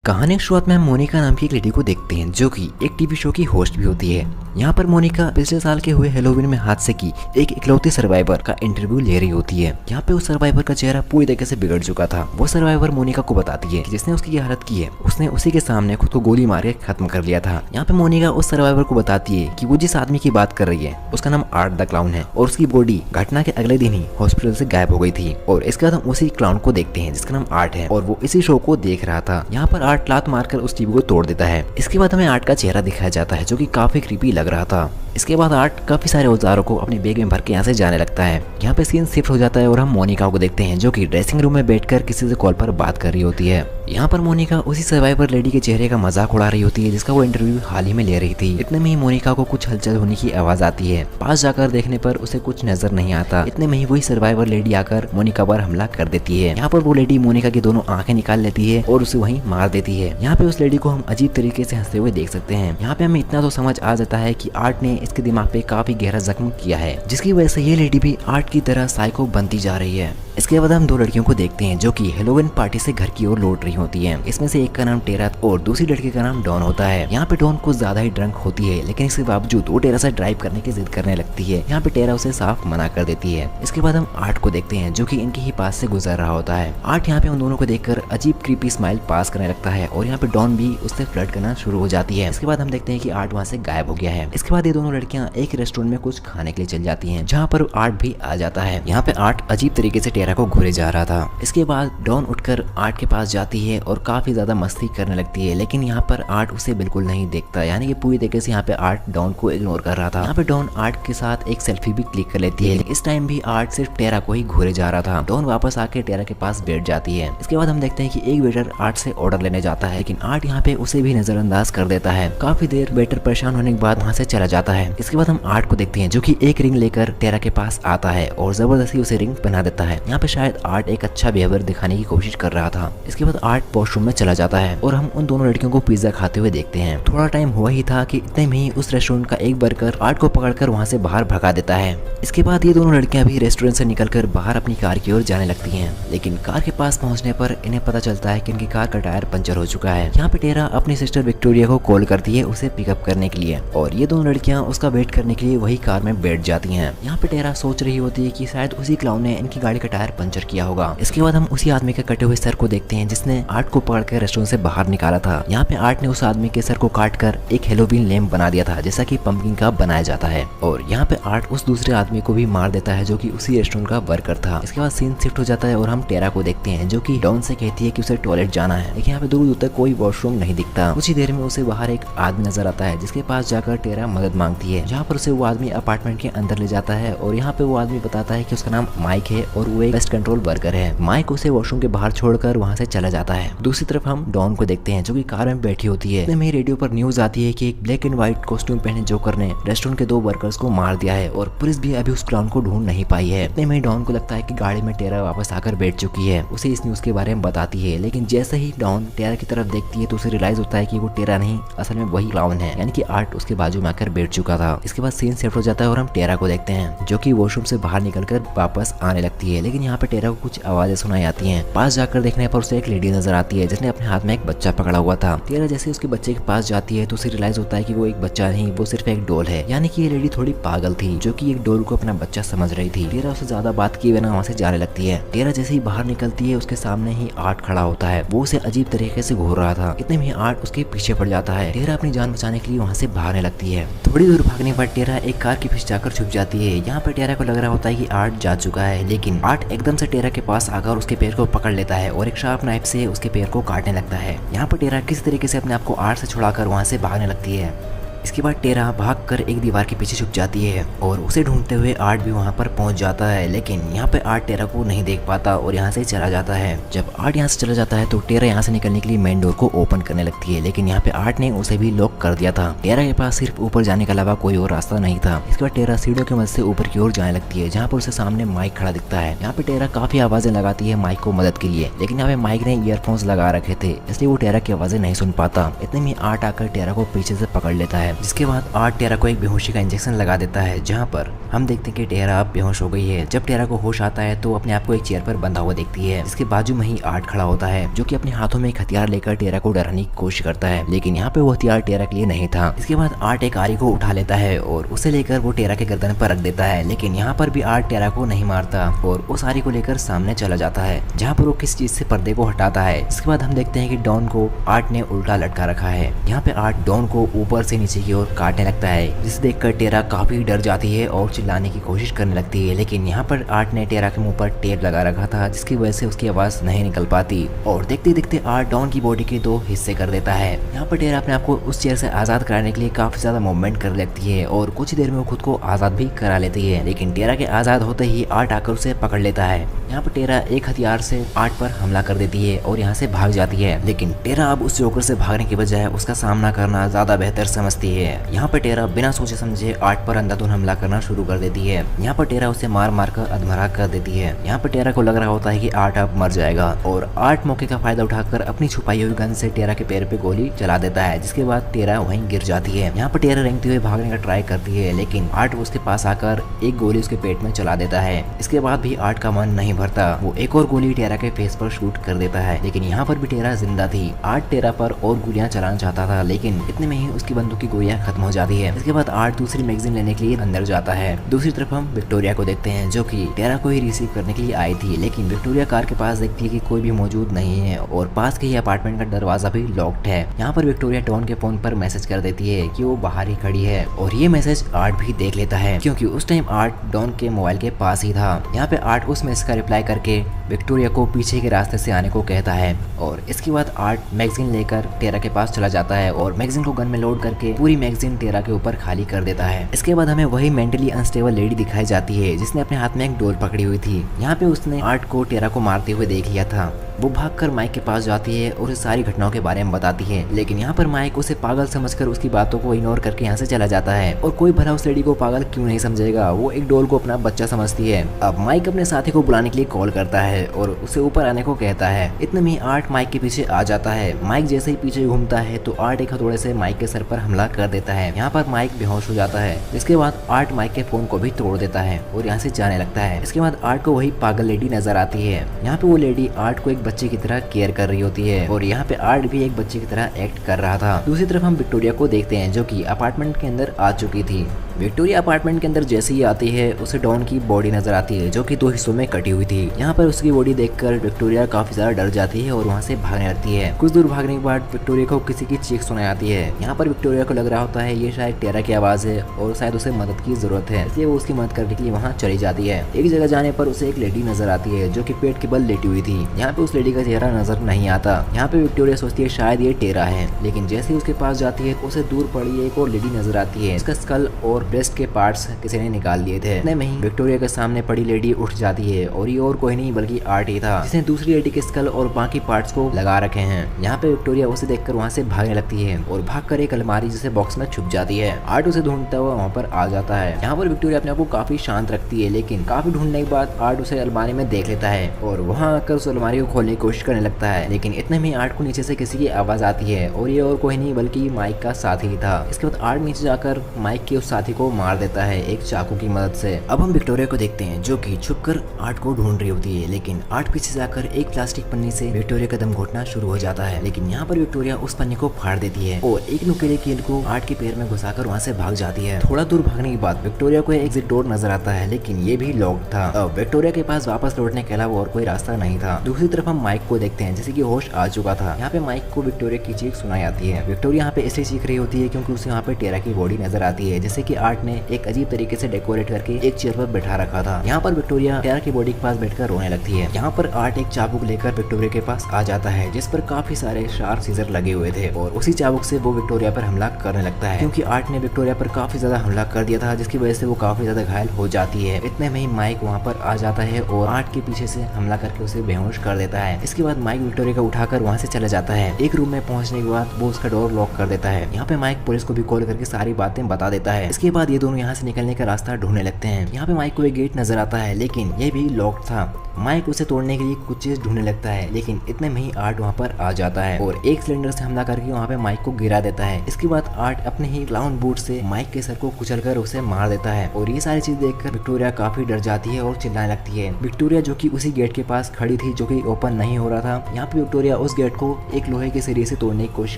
कहानी की शुरुआत में हम मोनिका नाम की एक लेडी को देखते हैं जो कि एक टीवी शो की होस्ट भी होती है। यहाँ पर मोनिका पिछले साल के हुए हेलोवीन में हादसे की एक इकलौती सर्वाइवर का इंटरव्यू ले रही होती है। यहाँ पे उस सर्वाइवर का चेहरा पूरी तरीके से बिगड़ चुका था। वो सर्वाइवर मोनिका को बताती है कि जिसने उसकी ये हालत की है उसने उसी के सामने खुद को गोली मार के खत्म कर लिया था। यहाँ पे मोनिका उस सर्वाइवर को बताती है कि वो जिस आदमी की बात कर रही है उसका नाम आर्ट द क्लाउन है और उसकी बॉडी घटना के अगले दिन ही हॉस्पिटल से गायब हो गई थी। और इसके बाद हम उसी क्लाउन को देखते हैं जिसका नाम आर्ट है और वो इसी शो को देख रहा था। यहाँ पर आर्ट लात मारकर उस टीवी को तोड़ देता है। इसके बाद हमें आर्ट का चेहरा दिखाया जाता है जो कि काफी क्रीपी लग रहा था। इसके बाद आर्ट काफी सारे औजारों को अपने बैग में भर के यहाँ से जाने लगता है। यहाँ पे सीन शिफ्ट हो जाता है और हम मोनिका को देखते हैं जो कि ड्रेसिंग रूम में बैठकर किसी से कॉल पर बात कर रही होती है। यहाँ पर मोनिका उसी सर्वाइवर लेडी के चेहरे का मजाक उड़ा रही होती है जिसका वो इंटरव्यू हाल ही में ले रही थी। इतने में ही मोनिका को कुछ हलचल होने की आवाज आती है। पास जाकर देखने पर उसे कुछ नजर नहीं आता। इतने में ही वही सर्वाइवर लेडी आकर मोनिका पर हमला कर देती है। यहाँ पर वो लेडी मोनिका की दोनों आंखें निकाल लेती है और उसे वहीं मार देती है। यहाँ पे उस लेडी को हम अजीब तरीके से हंसते हुए देख सकते हैं। यहाँ पे हमें इतना तो समझ आ जाता है कि आर्ट ने इसके दिमाग पे काफी गहरा जख्म किया है जिसकी वजह से ये लेडी भी आर्ट की तरह साइको बनती जा रही है। इसके बाद हम दो लड़कियों को देखते हैं जो कि हेलोवीन पार्टी से घर की ओर लौट रही होती हैं। इसमें से एक का नाम टेरा और दूसरी लड़की का नाम डॉन होता है। यहाँ पे डॉन कुछ ज्यादा ही ड्रंक होती है लेकिन इसके बावजूद वो टेरा से ड्राइव करने की जिद करने लगती है। यहाँ पे टेरा उसे साफ मना कर देती है। इसके बाद हम आर्ट को देखते हैं जो कि इनके ही पास से गुजर रहा होता है। आर्ट यहाँ पे उन दोनों को देखकर अजीब क्रीपी स्माइल पास करने लगता है और यहाँ पे डॉन भी उससे फ्लर्ट करना शुरू हो जाती है। इसके बाद हम देखते हैं कि आर्ट वहाँ से गायब हो गया है। इसके बाद ये दोनों लड़कियां एक रेस्टोरेंट में कुछ खाने के लिए चल जाती हैं जहाँ पर आर्ट भी आ जाता है। यहाँ पे आर्ट अजीब तरीके से टेरा को घूरे जा रहा था। इसके बाद डॉन उठकर आर्ट के पास जाती है और काफी ज्यादा मस्ती करने लगती है लेकिन यहाँ पर आर्ट उसे बिल्कुल नहीं देखता। यानी कि पूरी तरीके से यहाँ पे आर्ट डॉन को इग्नोर कर रहा था। यहाँ पे डॉन आर्ट के साथ एक सेल्फी भी क्लिक कर लेती है। इस टाइम भी आर्ट सिर्फ टेरा को ही घूरे जा रहा था। डॉन वापस आके टेरा के पास बैठ जाती है। इसके बाद हम देखते हैं कि एक वेटर आर्ट से ऑर्डर लेने जाता है लेकिन आर्ट यहाँ पे उसे भी नजरअंदाज कर देता है। काफी देर वेटर परेशान होने के बाद वहाँ से चला जाता है। इसके बाद हम आर्ट को देखते हैं जो कि एक रिंग लेकर टेरा के पास आता है और जबरदस्ती उसे रिंग पहना देता है। यहाँ पे शायद आर्ट एक अच्छा बिहेवियर दिखाने की कोशिश कर रहा था। इसके बाद आर्ट वॉशरूम में चला जाता है और हम उन दोनों लड़कियों को पिज्जा खाते हुए देखते हैं। थोड़ा टाइम हुआ ही था कि इतने में ही उस रेस्टोरेंट का एक वर्कर आर्ट को पकड़कर वहाँ से बाहर भगा देता है। इसके बाद ये दोनों लड़कियां भी रेस्टोरेंट से निकलकर बाहर अपनी कार की ओर जाने लगती हैं लेकिन कार के पास पहुंचने पर इन्हें पता चलता है कि इनकी कार का टायर पंचर हो चुका है। यहाँ पे टेरा अपनी सिस्टर विक्टोरिया को कॉल करती है उसे पिकअप करने के लिए और ये दोनों लड़कियां उसका वेट करने के लिए वही कार में बैठ जाती हैं। यहाँ पे टेरा सोच रही होती है कि शायद उसी क्लाउन ने इनकी गाड़ी का टायर पंचर किया होगा। इसके बाद हम उसी आदमी के कटे हुए सर को देखते हैं जिसने आर्ट को पकड़कर रेस्टोरेंट से बाहर निकाला था। यहाँ पे आर्ट ने उस आदमी के सर को काटकर एक हेलोवीन लैंप बना दिया था जैसा कि पंपकिन का बनाया जाता है और यहाँ पे आर्ट उस दूसरे आदमी को भी मार देता है जो कि उसी रेस्टोरेंट का वर्कर था। इसके बाद सीन शिफ्ट हो जाता है और हम टेरा को देखते हैं जो कि डॉन से कहती है कि उसे टॉयलेट जाना है लेकिन यहाँ पे दूर दूर तक कोई वॉशरूम नहीं दिखता। कुछ ही देर में उसे बाहर एक आदमी नजर आता है जिसके पास जाकर टेरा मदद मांगती है जहाँ पर उसे वो आदमी अपार्टमेंट के अंदर ले जाता है और यहाँ पे वो आदमी बताता है कि उसका नाम माइक है और वो एक पेस्ट कंट्रोल वर्कर है। माइक उसे वॉशरूम के बाहर छोड़कर वहाँ से चला जाता है। दूसरी तरफ हम डॉन को देखते हैं जो कि कार में बैठी होती है। में रेडियो पर न्यूज आती है कि एक ब्लैक एंड व्हाइट कॉस्ट्यूम पहने जोकर ने रेस्टोरेंट के 2 वर्कर्स को मार दिया है और पुलिस भी अभी उस क्लाउन को ढूंढ नहीं पाई है। इतने में डॉन को लगता है कि गाड़ी में टेरा वापस आकर बैठ चुकी है। उसे इस न्यूज के बारे में बताती है लेकिन जैसे ही डॉन टेरा की तरफ देखती है तो उसे रियलाइज होता है कि वो टेरा नहीं असल में वही क्लाउन है यानी कि आर्ट उसके बाजू में आकर बैठ चुका था। इसके बाद सीन शिफ्ट हो जाता है और हम टेरा को देखते हैं जो कि वॉशरूम से बाहर निकलकर वापस आने लगती है लेकिन यहाँ पे टेरा को कुछ आवाजें सुनाई आती हैं। पास जाकर देखने पर उसे एक लेडी नजर आती है जिसने अपने हाथ में एक बच्चा पकड़ा हुआ था। टेरा जैसे उसके बच्चे के पास जाती है तो उसे रियलाइज होता है कि वो एक बच्चा नहीं वो सिर्फ एक डॉल है। यानी कि ये लेडी थोड़ी पागल थी जो कि एक डॉल को अपना बच्चा समझ रही थी। टेरा उससे ज्यादा बात किए बिना वहाँ से जाने लगती है। टेरा जैसे ही बाहर निकलती है उसके सामने ही आर्ट खड़ा होता है। वो उसे अजीब तरीके से घूर रहा था। इतने में आर्ट उसके पीछे पड़ जाता है। टेरा अपनी जान बचाने के लिए वहाँ से भागने लगती है। थोड़ी दूर भागने पर टेरा एक कार के पीछे जाकर छुप जाती है। यहाँ पर टेरा को लग रहा होता है कि आर्ट जा चुका है लेकिन आर्ट एकदम से टेरा के पास आकर उसके पैर को पकड़ लेता है और एक शार्प नाइफ से उसके पैर को काटने लगता है। यहाँ पर टेरा किसी तरीके से अपने आप को आर्ट से छुड़ाकर वहाँ से भागने लगती है। इसके बाद टेरा भागकर एक दीवार के पीछे छुप जाती है और उसे ढूंढते हुए आर्ट भी वहां पर पहुंच जाता है लेकिन यहाँ पे आर्ट टेरा को नहीं देख पाता और यहाँ से चला जाता है। जब आर्ट यहाँ से चला जाता है तो टेरा यहाँ से निकलने के लिए मेन डोर को ओपन करने लगती है लेकिन यहाँ पे आर्ट ने उसे भी लॉक कर दिया था। टेरा के पास सिर्फ ऊपर जाने के अलावा कोई और रास्ता नहीं था। इसके बाद टेरा सीढ़ियों की मदद से ऊपर की ओर जाने लगती है जहाँ पर उसे सामने माइक खड़ा दिखता है। यहाँ पे टेरा काफी आवाजें लगाती है माइक को मदद के लिए लेकिन यहाँ पे माइक ने ईयरफोन्स लगा रखे थे इसलिए वो टेरा की आवाजें नहीं सुन पाता। इतने में आर्ट आकर टेरा को पीछे से पकड़ लेता है जिसके बाद टेरा को एक बेहोशी का इंजेक्शन लगा देता है जहाँ पर हम देखते हैं कि टेरा अब बेहोश हो गई है। जब टेरा को होश आता है तो अपने आप को एक चेयर पर बंधा हुआ देखती है, जिसके बाजू में ही आर्ट खड़ा होता है, जो कि अपने हाथों में एक हथियार लेकर टेरा को डराने की कोशिश करता है। लेकिन यहाँ पे वो हथियार टेरा के लिए नहीं था। इसके बाद आर्ट एक आरी को उठा लेता है और उसे लेकर वो टेरा के गर्दन पर रख देता है। लेकिन यहाँ पर भी आर्ट टेरा को नहीं मारता और उस आरी को लेकर सामने चला जाता है, जहाँ पर वो किस चीज से पर्दे को हटाता है। इसके बाद हम देखते हैं कि डॉन को आर्ट ने उल्टा लटका रखा है। यहाँ पे आर्ट डॉन को ऊपर से नीचे की ओर काटने लगता है, जिसे देखकर टेरा काफी डर जाती है और चिल्लाने की कोशिश करने लगती है। लेकिन यहाँ पर आर्ट ने टेरा के मुंह पर टेप लगा रखा था, जिसकी वजह से उसकी आवाज नहीं निकल पाती और देखते देखते आर्ट डॉन की बॉडी के 2 हिस्से कर देता है। यहाँ पर टेरा अपने आप को उस चेयर से आजाद कराने के लिए काफी ज्यादा मूवमेंट कर लगती है और कुछ देर में वो खुद को आजाद भी करा लेती है। लेकिन टेरा के आजाद होते ही आर्ट आकर उसे पकड़ लेता है। यहाँ पर टेरा एक हथियार से आर्ट पर हमला कर देती है और यहाँ से भाग जाती है। लेकिन टेरा अब उस जोकर से भागने के बजाय उसका सामना करना ज्यादा बेहतर समझती है। यहाँ पर टेरा बिना सोचे समझे आर्ट पर अंधाधुंध हमला करना शुरू कर देती है। यहाँ पर टेरा उसे मार मार कर अधमरा कर देती है। यहाँ पर टेरा को लग रहा होता है कि आर्ट अब मर जाएगा और आर्ट मौके का फायदा उठाकर अपनी छुपाई हुई गन से टेरा के पैर पे गोली चला देता है, जिसके बाद टेरा वहीं गिर जाती है। यहाँ पर टेरा रेंगते हुए भागने का ट्राई करती है, लेकिन आर्ट उसके पास आकर एक गोली उसके पेट में चला देता है। इसके बाद भी आर्ट का मन नहीं भरता, वो एक और गोली टेरा के फेस पर शूट कर देता है। लेकिन यहाँ पर भी टेरा जिंदा थी। आर्ट टेरा पर और गोलियां चलाना चाहता था, लेकिन इतने में ही उसकी बंदूक की गोलियां खत्म हो जाती है। इसके बाद आर्ट दूसरी मैगजीन लेने के लिए अंदर जाता है। दूसरी तरफ हम विक्टोरिया को देखते हैं, जो कि टेरा को ही रिसीव करने के लिए आई थी। लेकिन विक्टोरिया कार के पास देखती है कि कोई भी मौजूद नहीं है और पास के ही अपार्टमेंट का दरवाजा भी लॉक्ड है। यहाँ पर विक्टोरिया डॉन के फोन पर मैसेज कर देती है कि वो बाहर ही खड़ी है और ये मैसेज आर्ट भी देख लेता है, क्योंकि उस टाइम आर्ट डॉन के मोबाइल के पास ही था। यहाँ पे आर्ट उस मैसेज का रिप्लाई करके विक्टोरिया को पीछे के रास्ते से आने को कहता है और इसके बाद आर्ट मैगजीन लेकर टेरा के पास चला जाता है और मैगजीन को गन में लोड करके पूरी मैगजीन टेरा के ऊपर खाली कर देता है। इसके बाद हमें वही मेंटली अनस्टेबल लेडी दिखाई जाती है, जिसने अपने हाथ में एक डोर पकड़ी हुई थी। यहाँ पे उसने आर्ट को टेरा को मारते हुए देख लिया था। वो भागकर माइक के पास जाती है और उसे सारी घटनाओं के बारे में बताती है। लेकिन यहाँ पर माइक उसे पागल समझकर उसकी बातों को इग्नोर करके यहाँ से चला जाता है और कोई भला उस लेडी को पागल क्यों नहीं समझेगा, वो एक डॉल को अपना बच्चा समझती है। अब माइक अपने साथी को बुलाने के लिए कॉल करता है और उसे ऊपर आने को कहता है। इतने में आर्ट माइक के पीछे आ जाता है। माइक जैसे ही पीछे घूमता है तो आर्ट एक हथौड़े से माइक के सर पर हमला कर देता है। यहाँ पर माइक बेहोश हो जाता है। इसके बाद आर्ट माइक के फोन को भी तोड़ देता है और यहाँ से जाने लगता है। इसके बाद आर्ट को वही पागल लेडी नजर आती है। यहाँ पे वो लेडी आर्ट को एक बच्चे की तरह केयर कर रही होती है और यहाँ पे आर्ट भी एक बच्चे की तरह एक्ट कर रहा था। दूसरी तरफ हम विक्टोरिया को देखते हैं, जो कि अपार्टमेंट के अंदर आ चुकी थी। विक्टोरिया अपार्टमेंट के अंदर जैसे ही आती है उसे डॉन की बॉडी नजर आती है, जो कि 2 हिस्सों में कटी हुई थी। यहाँ पर उसकी बॉडी देखकर विक्टोरिया काफी ज्यादा डर जाती है और वहाँ से भागने लगती है। कुछ दूर भागने के बाद विक्टोरिया को किसी की चीख सुनाई आती है। यहाँ पर विक्टोरिया को लग रहा होता है ये शायद टेरा की आवाज है और शायद उसे मदद की जरूरत है, इसलिए वो उसकी मदद करने के लिए वहाँ चली जाती है। एक जगह जाने पर उसे एक लेडी नजर आती है, जो कि पेट के बल लेटी हुई थी। यहाँ पे उस लेडी का चेहरा नजर नहीं आता। यहाँ पे विक्टोरिया सोचती है शायद ये टेरा है, लेकिन जैसे ही उसके पास जाती है उसे दूर पड़ी एक और लेडी नजर आती है। इसका स्कल और ब्रेस्ट के पार्ट्स किसी ने निकाल दिए थे। इतने में ही विक्टोरिया के सामने पड़ी लेडी उठ जाती है और ये और कोई नहीं बल्कि आर्ट ही था, जिसने दूसरी लेडी के स्कल और बाकी पार्ट्स को लगा रखे हैं। यहाँ पे विक्टोरिया उसे देखकर वहाँ से भागने लगती है और भागकर एक अलमारी जैसे बॉक्स में छुप जाती है। आर्ट उसे ढूंढता हुआ वहाँ पर आ जाता है। यहाँ पर विक्टोरिया अपने आप को काफी शांत रखती है, लेकिन काफी ढूंढने के बाद आर्ट उसे अलमारी में देख लेता है और वहाँ आकर उस अलमारी को खोलने की कोशिश करने लगता है। लेकिन इतने में आर्ट को नीचे से किसी की आवाज आती है और ये और कोई नहीं बल्कि माइक का साथी था। इसके बाद आर्ट नीचे जाकर माइक के उस साथी को मार देता है एक चाकू की मदद से। अब हम विक्टोरिया को देखते हैं, जो कि छुपकर आर्ट को ढूंढ रही होती है। लेकिन आर्ट पीछे जाकर एक प्लास्टिक पन्नी से विक्टोरिया का दम घोटना शुरू हो जाता है। लेकिन यहाँ पर विक्टोरिया उस पन्नी को फाड़ देती है और एक नुकीले कील को आर्ट के पैर में घुसाकर वहाँ से भाग जाती है। थोड़ा दूर भागने के बाद विक्टोरिया को एग्जिट डोर नजर आता है, लेकिन ये भी लॉक्ड था। अब विक्टोरिया के पास वापस लौटने के अलावा और कोई रास्ता नहीं था। दूसरी तरफ हम माइक को देखते हैं, जैसे कि होश आ चुका था। यहाँ पे माइक को विक्टोरिया की चीख सुनाई आती है। विक्टोरिया यहाँ पे इसलिए चीख रही होती है क्योंकि उसे यहाँ पे टेरा की बॉडी नजर आती है, जैसे कि आर्ट ने एक अजीब तरीके से डेकोरेट करके एक चेयर पर बैठा रखा था। यहाँ पर विक्टोरिया टेरा की बॉडी के पास बैठकर रोने लगती है। यहाँ पर आर्ट एक चाबुक लेकर विक्टोरिया के पास आ जाता है, जिस पर काफी सारे शार्प सीजर लगे हुए थे और उसी चाबुक से वो विक्टोरिया पर हमला करने लगता है, क्योंकि आर्ट ने विक्टोरिया पर काफी ज्यादा हमला कर दिया था, जिसकी वजह से वो काफी ज्यादा घायल हो जाती है। इतने में ही माइक वहाँ पर आ जाता है और आर्ट के पीछे से हमला करके उसे बेहोश कर देता है। इसके बाद माइक विक्टोरिया को उठाकर वहाँ से चला जाता है। एक रूम में पहुंचने के बाद वो उसका डोर लॉक कर देता है। यहाँ पे माइक पुलिस को भी कॉल करके सारी बातें बता देता है। इसके इसके बाद ये दोनों यहाँ से निकलने का रास्ता ढूंढने लगते हैं। यहाँ पे माइक को एक गेट नजर आता है, लेकिन ये भी लॉक्ड था। माइक उसे तोड़ने के लिए कुछ चीज ढूंढने लगता है, लेकिन इतने में ही आर्ट वहाँ पर आ जाता है और एक सिलेंडर से हमला करके वहाँ पे माइक को गिरा देता है। इसके बाद आर्ट अपने ही क्लाउन बूट से माइक के सर को कुचलकर उसे मार देता है और ये सारी चीज देखकर विक्टोरिया काफी डर जाती है और चिल्लाने लगती है। विक्टोरिया जो कि उसी गेट के पास खड़ी थी जो कि ओपन नहीं हो रहा था, यहाँ पे विक्टोरिया उस गेट को एक लोहे के सरिये से तोड़ने की कोशिश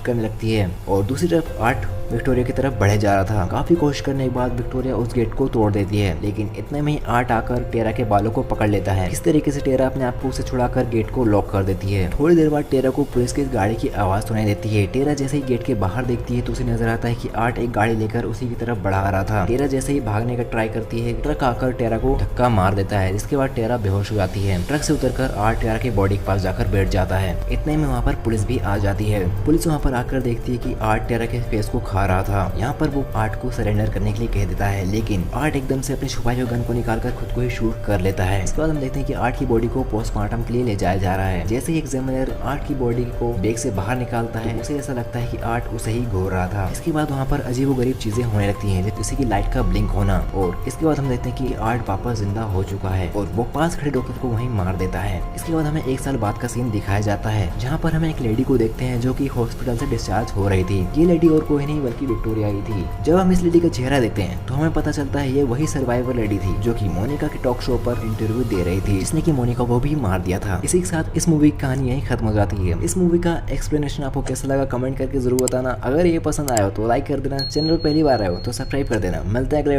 करने लगती है और दूसरी तरफ आर्ट विक्टोरिया की तरफ बढ़े जा रहा था। काफी कोशिश करने के बाद विक्टोरिया उस गेट को तोड़ देती है, लेकिन इतने में ही आर्ट आकर टेरा के बालों को पकड़ लेता है। इस तरीके से टेरा अपने आप को उसे छुड़ाकर गेट को लॉक कर देती है। थोड़ी देर बाद टेरा को पुलिस की गाड़ी की आवाज सुनाई देती है। टेरा जैसे ही गेट के बाहर देखती है तो उसे नजर आता है कि आर्ट एक गाड़ी लेकर उसी की तरफ बढ़ा रहा था। टेरा जैसे ही भागने का ट्राई करती है, ट्रक आकर टेरा को धक्का मार देता है, जिसके बाद टेरा बेहोश हो जाती है। ट्रक से उतरकर आर्ट टेरा के बॉडी के पास जाकर बैठ जाता है। इतने में वहाँ पर पुलिस भी आ जाती है। पुलिस वहाँ पर आकर देखती है कि आर्ट टेरा के फेस को खा रहा था। यहाँ पर वो आर्ट को सरेंडर करने के लिए कह देता है, लेकिन आर्ट एकदम से अपने छुपाए हुए गन को निकालकर खुद को ही शूट कर लेता है। इसके बाद हम देखते हैं कि आर्ट की बॉडी को पोस्टमार्टम के लिए ले जाया जा रहा है। जैसे ही एग्जामिनर आर्ट की बॉडी को बैग से बाहर निकालता है, उसे ऐसा लगता है कि आर्ट उसे ही घोर रहा था। इसके बाद वहाँ पर अजीबोगरीब चीजें होने लगती हैं, जैसे कि लाइट का ब्लिंक होना, और इसके बाद हम देखते हैं कि आर्ट वापस जिंदा हो चुका है और वो पास खड़े डॉक्टर को वहीं मार देता है। इसके बाद हमें एक साल बाद का सीन दिखाया जाता है, जहाँ पर हमें एक लेडी को देखते हैं जो कि हॉस्पिटल से डिस्चार्ज हो रही थी। ये लेडी और कोई नहीं बल्कि विक्टोरिया ही थी। जब हम इस लेडी का चेहरा देखते हैं तो हमें पता चलता है ये वही सर्वाइवर लेडी थी जो कि मोनिका के टॉक शो पर इंटरव्यू दे रही थी, जिसने कि मोनिका को भी मार दिया था। इसी के साथ इस मूवी की कहानी यहीं खत्म हो जाती है। इस मूवी का एक्सप्लेनेशन आपको कैसा लगा कमेंट करके जरूर बताना। अगर ये पसंद आया हो तो लाइक कर देना, चैनल पहली बार आए हो तो सब्सक्राइब कर देना। मिलते हैं अगले